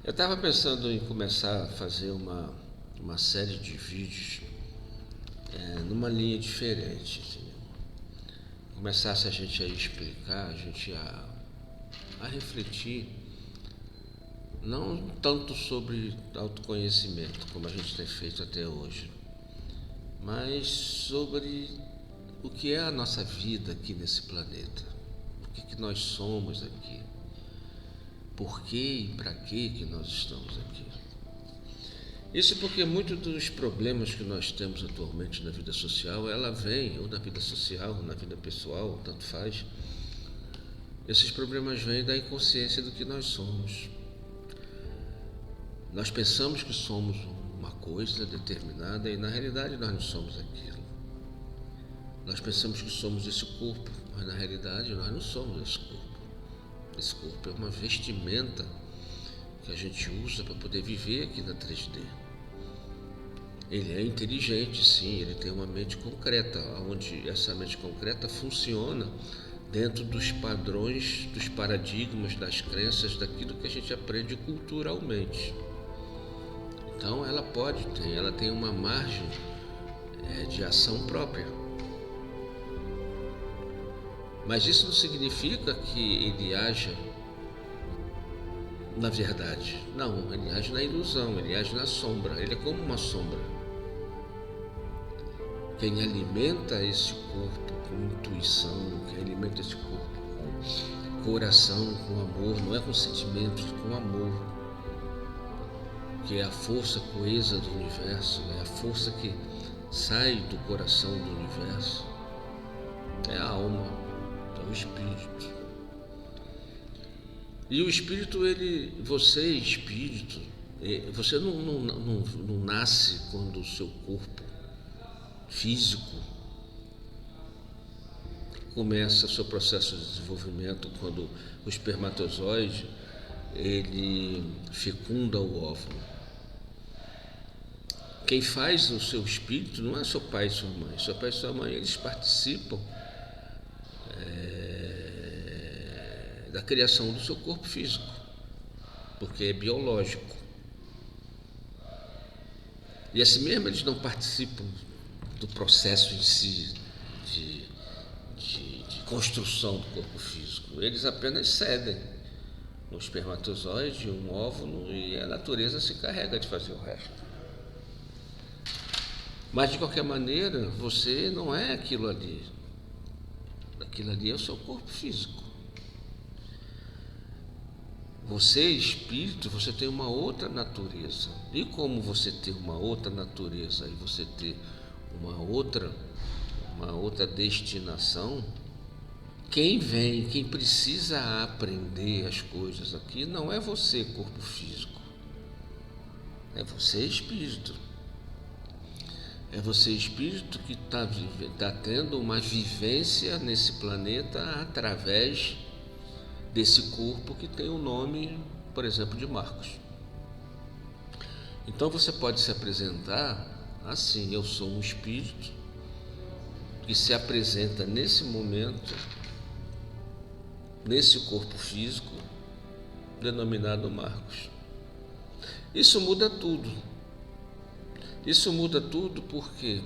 eu estava pensando em começar a fazer uma série de vídeos numa linha diferente. Assim. Começasse a gente a explicar, a gente a refletir, não tanto sobre autoconhecimento, como a gente tem feito até hoje, mas sobre o que é a nossa vida aqui nesse planeta, o que nós somos aqui, por que e para que nós estamos aqui. Isso porque muitos dos problemas que nós temos atualmente na vida social, ela vem, ou na vida social, ou na vida pessoal, tanto faz, esses problemas vêm da inconsciência do que nós somos. Nós pensamos que somos uma coisa determinada e na realidade nós não somos aquilo. Nós pensamos que somos esse corpo, mas na realidade nós não somos esse corpo. Esse corpo é uma vestimenta que a gente usa para poder viver aqui na 3D. Ele é inteligente, sim, ele tem uma mente concreta, onde essa mente concreta funciona dentro dos padrões, dos paradigmas, das crenças, daquilo que a gente aprende culturalmente. Então ela tem uma margem de ação própria. Mas isso não significa que ele haja na verdade. Não, ele age na ilusão, ele age na sombra, ele é como uma sombra. Quem alimenta esse corpo com intuição, quem alimenta esse corpo com coração, com amor, não é com sentimentos, com amor, que é a força coesa do universo, é a força que sai do coração do universo, é a alma, é o espírito. E o espírito, você espírito, você não nasce quando o seu corpo físico começa o seu processo de desenvolvimento, quando o espermatozoide ele fecunda o óvulo. Quem faz o seu espírito não é seu pai e sua mãe. Seu pai e sua mãe, eles participam da criação do seu corpo físico, porque é biológico. E assim mesmo eles não participam do processo em si de construção do corpo físico. Eles apenas cedem um espermatozoide, um óvulo, e a natureza se encarrega de fazer o resto. Mas de qualquer maneira, você não é aquilo ali. Aquilo ali é o seu corpo físico. Você, espírito, você tem uma outra natureza. E como você tem uma outra natureza e você ter uma outra destinação, quem precisa aprender as coisas aqui não é você, corpo físico. É você, espírito. É você, espírito, que está tendo uma vivência nesse planeta através desse corpo que tem o nome, por exemplo, de Marcos. Então você pode se apresentar assim: eu sou um espírito que se apresenta nesse momento, nesse corpo físico, denominado Marcos. Isso muda tudo. Isso muda tudo porque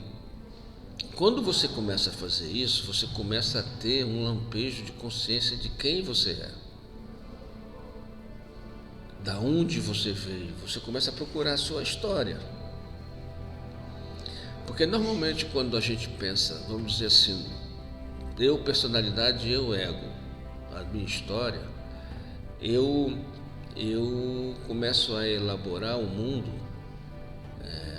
quando você começa a fazer isso, você começa a ter um lampejo de consciência de quem você é, da onde você veio. Você começa a procurar a sua história. Porque normalmente quando a gente pensa, vamos dizer assim, eu personalidade, eu ego, a minha história, eu começo a elaborar o mundo,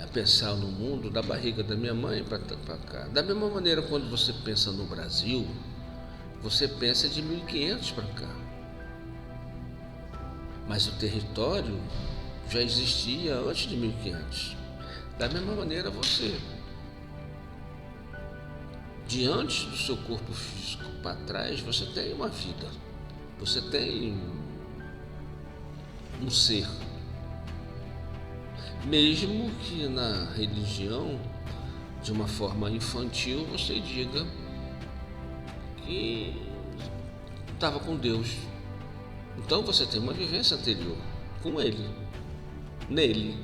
a pensar no mundo da barriga da minha mãe para cá. Da mesma maneira, quando você pensa no Brasil, você pensa de 1500 para cá. Mas o território já existia antes de 1500. Da mesma maneira, você, diante do seu corpo físico para trás, você tem uma vida, você tem um ser. Mesmo que na religião, de uma forma infantil, você diga que estava com Deus. Não Então você tem uma vivência anterior com ele, nele.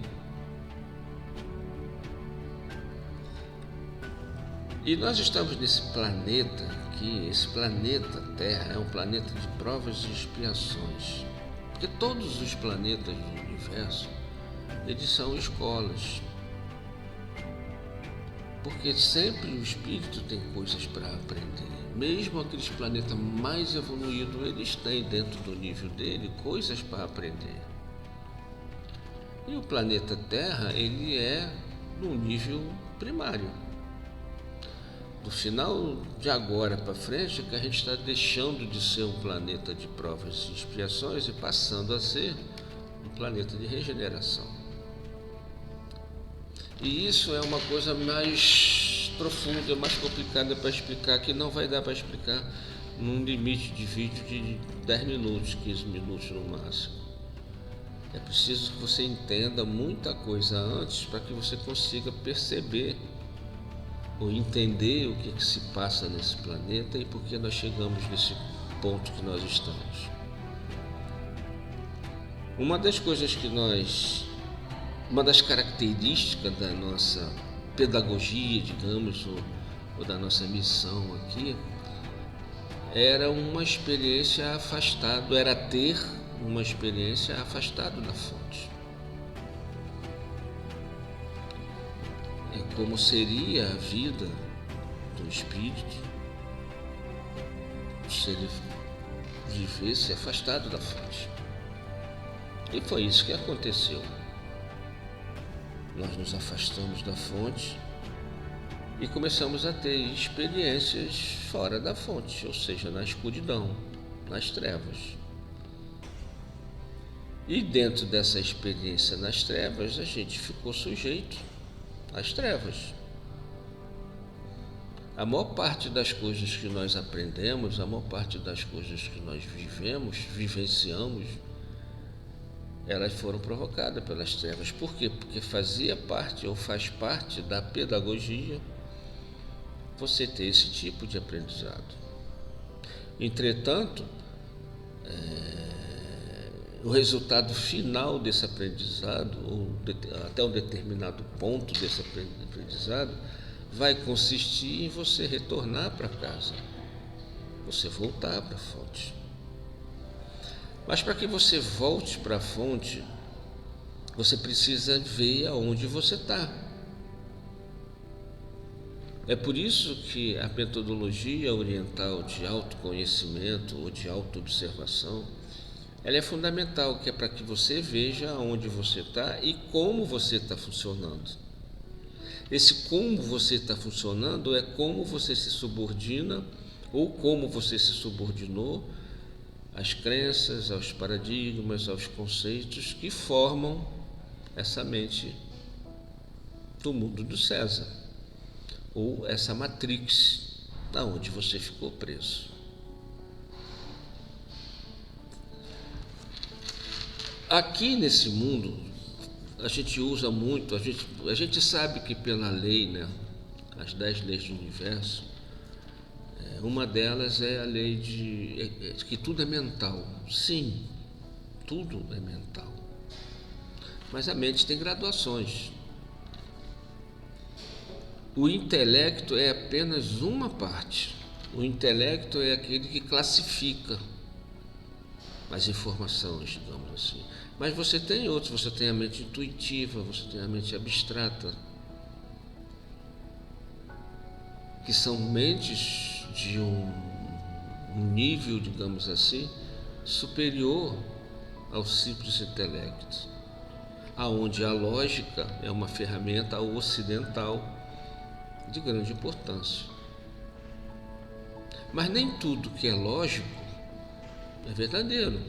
E nós estamos nesse planeta aqui, esse planeta Terra é um planeta de provas e expiações. Porque todos os planetas do universo, eles são escolas. Porque sempre o espírito tem coisas para aprender. Mesmo aqueles planetas mais evoluídos, eles têm dentro do nível dele coisas para aprender. E o planeta Terra, ele é no nível primário. Do final de agora para frente, é que a gente está deixando de ser um planeta de provas e expiações e passando a ser um planeta de regeneração. E isso é uma coisa mais profunda, mais complicada para explicar, que não vai dar para explicar num limite de vídeo de 10 minutos, 15 minutos no máximo. É preciso que você entenda muita coisa antes para que você consiga perceber ou entender o que se passa nesse planeta e por que nós chegamos nesse ponto que nós estamos. Uma das características da nossa pedagogia, digamos, ou da nossa missão aqui, era ter uma experiência afastado da fonte. É como seria a vida do espírito se ele vivesse afastado da fonte. E foi isso que aconteceu. Nós nos afastamos da fonte e começamos a ter experiências fora da fonte, ou seja, na escuridão, nas trevas. E dentro dessa experiência nas trevas, a gente ficou sujeito às trevas. A maior parte das coisas que nós aprendemos, a maior parte das coisas que nós vivenciamos, elas foram provocadas pelas trevas. Por quê? Porque fazia parte ou faz parte da pedagogia você ter esse tipo de aprendizado. Entretanto, o resultado final desse aprendizado, ou até um determinado ponto desse aprendizado, vai consistir em você retornar para casa, você voltar para a fonte. Mas para que você volte para a fonte, você precisa ver aonde você está. É por isso que a metodologia oriental de autoconhecimento ou de autoobservação, ela é fundamental, que é para que você veja aonde você está e como você está funcionando. Esse como você está funcionando é como você se subordina ou como você se subordinou às crenças, aos paradigmas, aos conceitos que formam essa mente do mundo do César, ou essa matrix da onde você ficou preso. Aqui nesse mundo, a gente usa muito, a gente sabe que pela lei, né, as 10 leis do universo, uma delas é a lei de que tudo é mental. Sim, tudo é mental. Mas a mente tem graduações. O intelecto é apenas uma parte. O intelecto é aquele que classifica as informações, digamos assim. Mas você tem outros, você tem a mente intuitiva, você tem a mente abstrata, que são mentes de um nível, digamos assim, superior ao simples intelecto, aonde a lógica é uma ferramenta ocidental de grande importância. Mas nem tudo que é lógico é verdadeiro.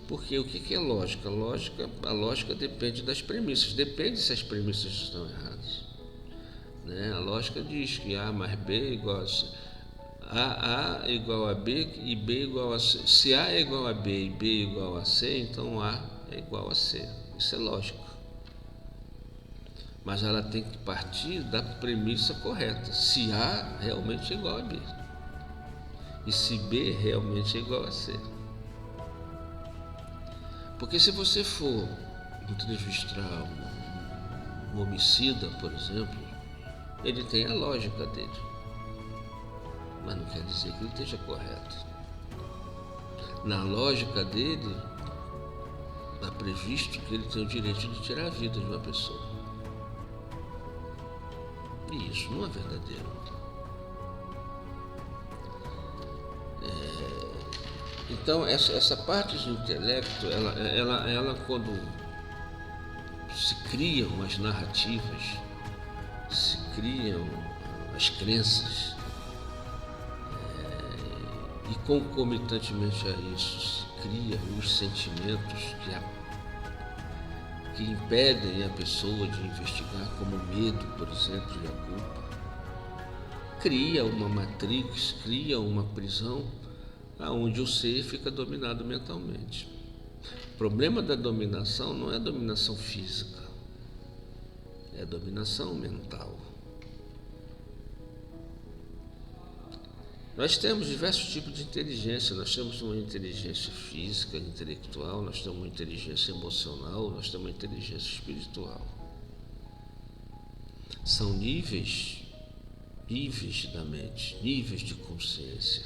Porque o que é lógica? A lógica depende das premissas, depende se as premissas estão erradas. A lógica diz que A mais B é igual a C. A é igual a B e B é igual a C. Se A é igual a B e B é igual a C, então A é igual a C. Isso é lógico. Mas ela tem que partir da premissa correta. Se A realmente é igual a B. e se B realmente é igual a C. Porque se você for entrevistar um homicida, por exemplo, ele tem a lógica dele, mas não quer dizer que ele esteja correto. Na lógica dele, está previsto que ele tem o direito de tirar a vida de uma pessoa. E isso não é verdadeiro. Então, essa parte do intelecto, ela quando se criam as narrativas, se criam as crenças, e concomitantemente a isso se criam os sentimentos que impedem a pessoa de investigar, como o medo, por exemplo, e a culpa. Cria uma matrix, cria uma prisão onde o ser fica dominado mentalmente. O problema da dominação não é a dominação física, é a dominação mental. Nós temos diversos tipos de inteligência. Nós temos uma inteligência física, intelectual, nós temos uma inteligência emocional, nós temos uma inteligência espiritual. São níveis da mente, níveis de consciência.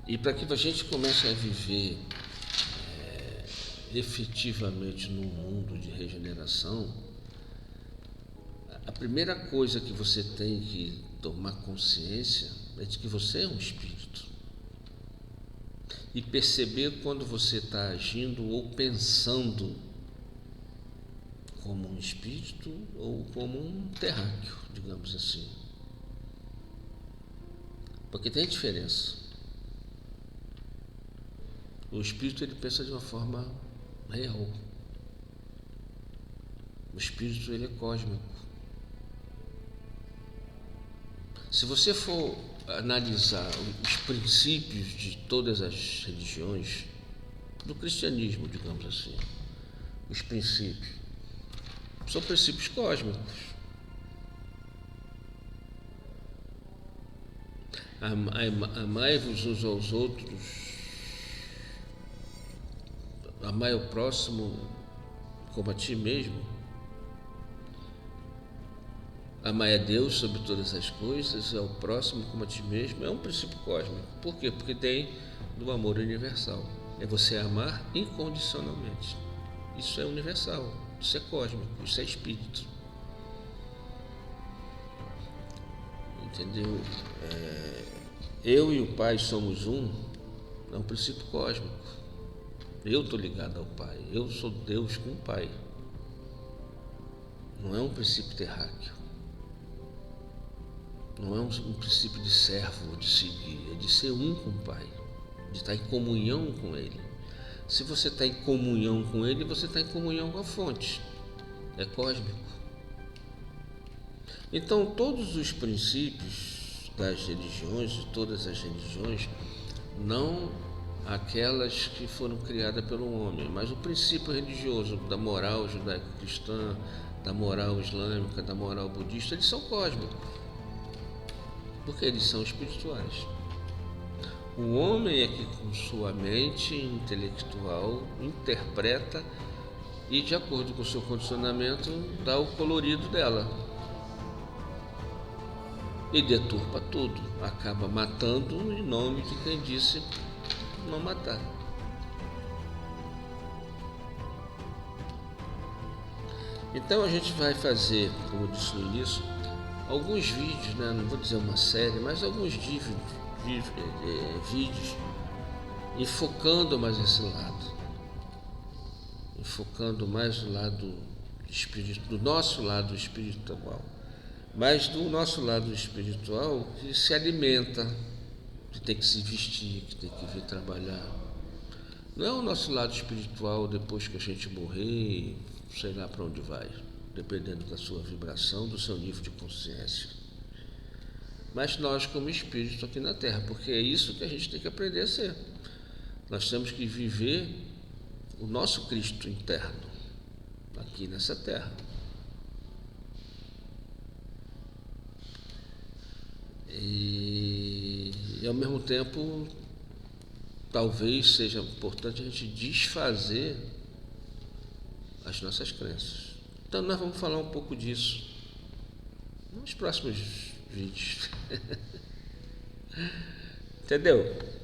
E para que a gente comece a viver efetivamente num mundo de regeneração, a primeira coisa que você tem que tomar consciência é de que você é um espírito. E perceber quando você está agindo ou pensando como um espírito ou como um terráqueo, digamos assim. Porque tem diferença. O espírito ele pensa de uma forma real. O espírito ele é cósmico. Se você for analisar os princípios de todas as religiões, do cristianismo, digamos assim, os princípios são princípios cósmicos. Amai-vos uns aos outros, amai o próximo como a ti mesmo. Amai a Deus sobre todas as coisas e ao próximo como a ti mesmo. É um princípio cósmico. Por quê? Porque tem do amor universal. É você amar incondicionalmente. Isso é universal, isso é cósmico, isso é espírito. Entendeu? Eu e o Pai somos um, é um princípio cósmico. Eu estou ligado ao Pai, eu sou Deus com o Pai. Não é um princípio terráqueo. Não é um princípio de servo, de seguir, é de ser um com o Pai, de estar em comunhão com Ele. Se você está em comunhão com Ele, você está em comunhão com a fonte, é cósmico. Então, todos os princípios das religiões, de todas as religiões, não aquelas que foram criadas pelo homem, mas o princípio religioso da moral judaico-cristã, da moral islâmica, da moral budista, eles são cósmicos. Porque eles são espirituais. O homem é que com sua mente intelectual interpreta e, de acordo com o seu condicionamento, dá o colorido dela. E deturpa tudo, acaba matando em nome de quem disse não matar. Então a gente vai fazer, como eu disse no início, alguns vídeos, né? Não vou dizer uma série, mas alguns vídeos enfocando mais esse lado, enfocando mais o lado do nosso lado espiritual, mas do nosso lado espiritual que se alimenta, que tem que se vestir, que tem que vir trabalhar. Não é o nosso lado espiritual depois que a gente morrer, sei lá para onde vai, dependendo da sua vibração, do seu nível de consciência. Mas nós como espírito aqui na Terra, porque é isso que a gente tem que aprender a ser. Nós temos que viver o nosso Cristo interno aqui nessa Terra. E ao mesmo tempo, talvez seja importante a gente desfazer as nossas crenças. Então nós vamos falar um pouco disso nos próximos vídeos. Entendeu?